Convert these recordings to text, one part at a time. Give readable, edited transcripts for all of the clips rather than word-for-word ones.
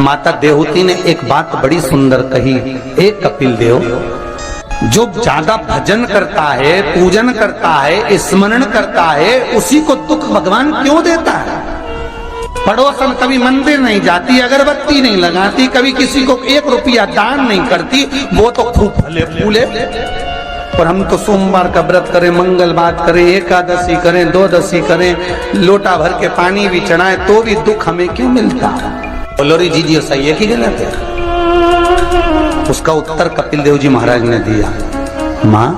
माता देवहूति ने एक बात बड़ी सुंदर कही, एक कपिल देव, जो ज्यादा भजन करता है, पूजन करता है, स्मरण करता है, उसी को दुख भगवान क्यों देता है? पड़ोसन कभी मंदिर नहीं जाती, अगरबत्ती नहीं लगाती, कभी किसी को 1 रुपया दान नहीं करती, वो तो खूब फले फूले। और हम तो सोमवार का व्रत करें, मंगलवार करें, एकादशी करें, द्वादशी करें, लोटा भर के पानी भी चढ़ाएं, तो भी दुख हमें क्यों मिलता? बोलो री जी सही है कि गलत है? उसका उत्तर कपिल देव जी महाराज ने दिया, मां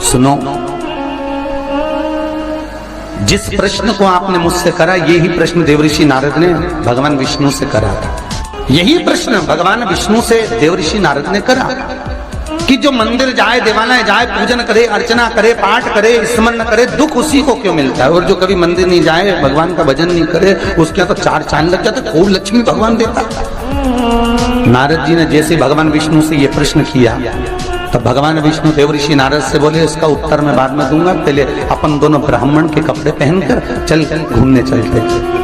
सुनो, जिस प्रश्न को आपने मुझसे करा, यही प्रश्न देवऋषि नारद ने भगवान विष्णु से करा था। यही प्रश्न भगवान विष्णु से देवऋषि नारद ने करा कि जो मंदिर जाए, देवालय जाए, पूजन करे, अर्चना करे, पाठ करे, स्मरण करे, दुख उसी को क्यों मिलता है? और जो कभी मंदिर नहीं जाए, भगवान का भजन नहीं करे, उसके तो 4 चांद लग जाते, खूब लक्ष्मी भगवान देता। नारद जी ने जैसे भगवान विष्णु से ये प्रश्न किया, तो भगवान विष्णु देवऋषि नारद से बोले, इसका उत्तर मैं बाद में दूंगा, पहले अपन दोनों ब्राह्मण के कपड़े पहनकर चल घूमने चलते।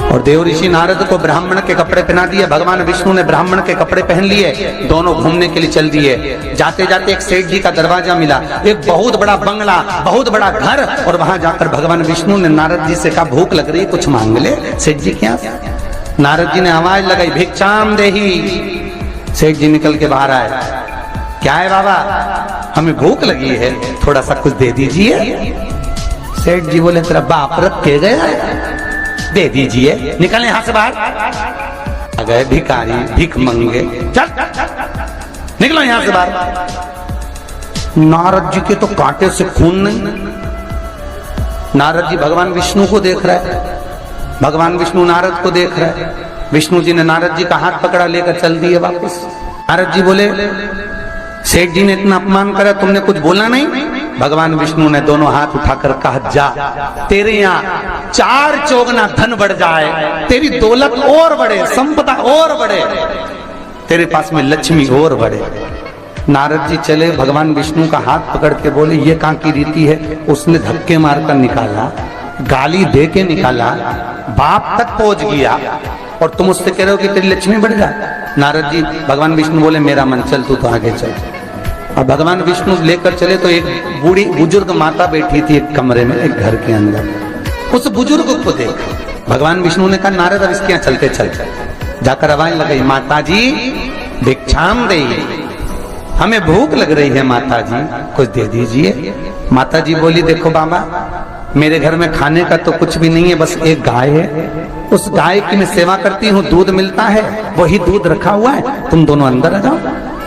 और देवऋषि नारद को ब्राह्मण के कपड़े पहना दिए, भगवान विष्णु ने ब्राह्मण के कपड़े पहन लिए, दोनों घूमने के लिए चल दिए। जाते जाते एक सेठ जी का दरवाजा मिला, एक बहुत बड़ा बंगला, बहुत बड़ा घर, और वहां जाकर भगवान विष्णु ने नारद जी से कहा, भूख लग रही है, कुछ मांग ले। सेठ जी क्या? नारद जी ने आवाज लगाई, भिक्षाम देही। सेठ जी निकल के बाहर आए, क्या है बाबा? हमें भूख लगी है, थोड़ा सा कुछ दे दीजिए। सेठ जी बोले, तेरा बाप रख के गया है, दे दीजिए। निकल यहां से बाहर। आ गए भिखारी, भीख मंगे, चल निकलो यहां से बाहर। नारद जी के तो कांटे से खून नहीं। नारद जी भगवान विष्णु को देख रहे हैं, भगवान विष्णु नारद को देख रहे हैं। विष्णु जी ने नारद जी का हाथ पकड़ा, लेकर चल दिए वापस। नारद जी बोले, सेठ जी ने इतना अपमान करा, तुमने कुछ बोला नहीं? भगवान विष्णु ने दोनों हाथ उठाकर कहा, जा, तेरे यहाँ 4 चौगुना धन बढ़ जाए, तेरी दौलत और बढ़े, संपदा और बढ़े, तेरे पास में लक्ष्मी और बढ़े। नारद जी चले, भगवान विष्णु का हाथ पकड़ के बोले, ये कहाँ की रीति है? उसने धक्के मारकर निकाला, गाली दे के निकाला, बाप तक पहुंच गया, और तुम उससे कह रहे हो कि तेरी लक्ष्मी बढ़ जाए। नारद जी, भगवान विष्णु बोले, मेरा मन, चल तू तो आगे चल। और भगवान विष्णु लेकर चले तो एक बूढ़ी बुजुर्ग माता बैठी थी एक कमरे में, एक घर के अंदर। उस बुजुर्ग को देख भगवान विष्णु ने कहा, नारद अब इसके यहाँ चलते चलते। जाकर आवाज लगाई, माता जी भिक्षाम देही, हमें भूख लग रही है माता जी, कुछ दे दीजिए। माता जी बोली, देखो बाबा, मेरे घर में खाने का तो कुछ भी नहीं है, बस एक गाय है, उस गाय की मैं सेवा करती हूँ, दूध मिलता है, वही दूध रखा हुआ है, तुम दोनों अंदर आ जाओ।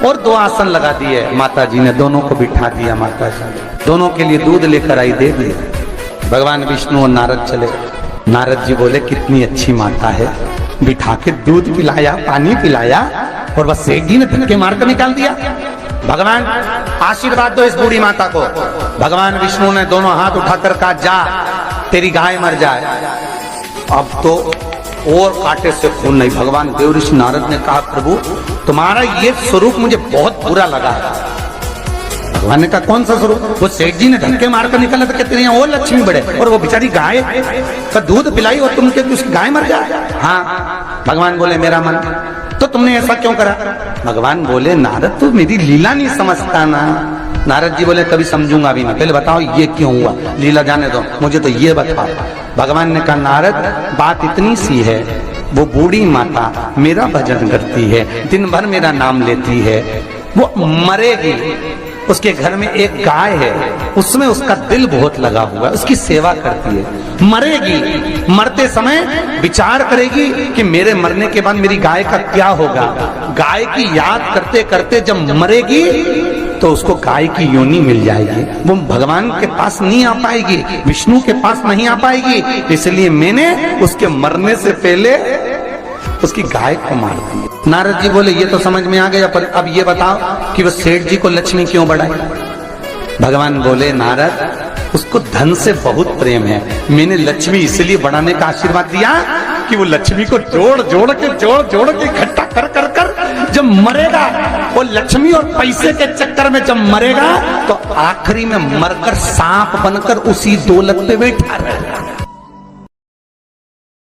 और 2 आसन लगा दिए माता जी ने, दोनों को बिठा दिया। माता जी दोनों के लिए दूध लेकर आई, दे दिया। भगवान विष्णु और नारद चले। नारद जी बोले, कितनी अच्छी माता है, बिठा के दूध पिलाया, पानी पिलाया, और बस सेठ जी ने धक्के मारकर निकाल दिया। भगवान आशीर्वाद दो इस बूढ़ी माता को। भगवान विष्णु ने दोनों हाथ उठाकर कहा, जा, तेरी गाय मर जाए। अब तो और कांटे से खून नहीं। भगवान देवऋषि नारद ने कहा, प्रभु तुम्हारा ये स्वरूप मुझे बहुत बुरा लगा। भगवान ने कहा, कौन सा स्वरूप? वो सेठ जी ने धक्के मारकर निकाला था, कहते हैं और लक्ष्मी बढ़े, और वो बेचारी गाय का दूध पिलाई और तुम कहते उसकी गाय मर जाए। हाँ। भगवान बोले, मेरा मन, तो तुमने ऐसा क्यों करा? भगवान बोले, नारद तू मेरी लीला नहीं समझता ना। नारद जी बोले, कभी समझूंगा भी नहीं, पहले बताओ ये क्यों हुआ, लीला जाने दो, मुझे तो ये बताओ। भगवान ने कहा, नारद बात इतनी सी है, वो बूढ़ी माता मेरा भजन करती है, दिन भर मेरा नाम लेती है, वो मरेगी, उसके घर में एक गाय है, उसमें उसका दिल बहुत लगा हुआ है, उसकी सेवा करती है, मरेगी, मरते समय विचार करेगी कि मेरे मरने के बाद मेरी गाय का क्या होगा। गाय की याद करते करते जब मरेगी तो उसको गाय की योनि मिल जाएगी, वो भगवान के पास नहीं आ पाएगी, विष्णु के पास नहीं आ पाएगी, इसलिए मैंने उसके मरने से पहले उसकी गाय को मार दी। नारद जी बोले, ये तो समझ में आ गया, पर अब ये बताओ कि वो सेठ जी को लक्ष्मी क्यों बढ़ाई? भगवान बोले, नारद उसको धन से बहुत प्रेम है, मैंने लक्ष्मी इसलिए बढ़ाने का आशीर्वाद दिया कि वो लक्ष्मी को जोड़ जोड़ के इकट्ठा कर कर कर जब मरेगा, वो लक्ष्मी और पैसे के चक्कर में जब मरेगा तो आखिरी में मरकर सांप बनकर उसी दौलत पे बैठा रहेगा।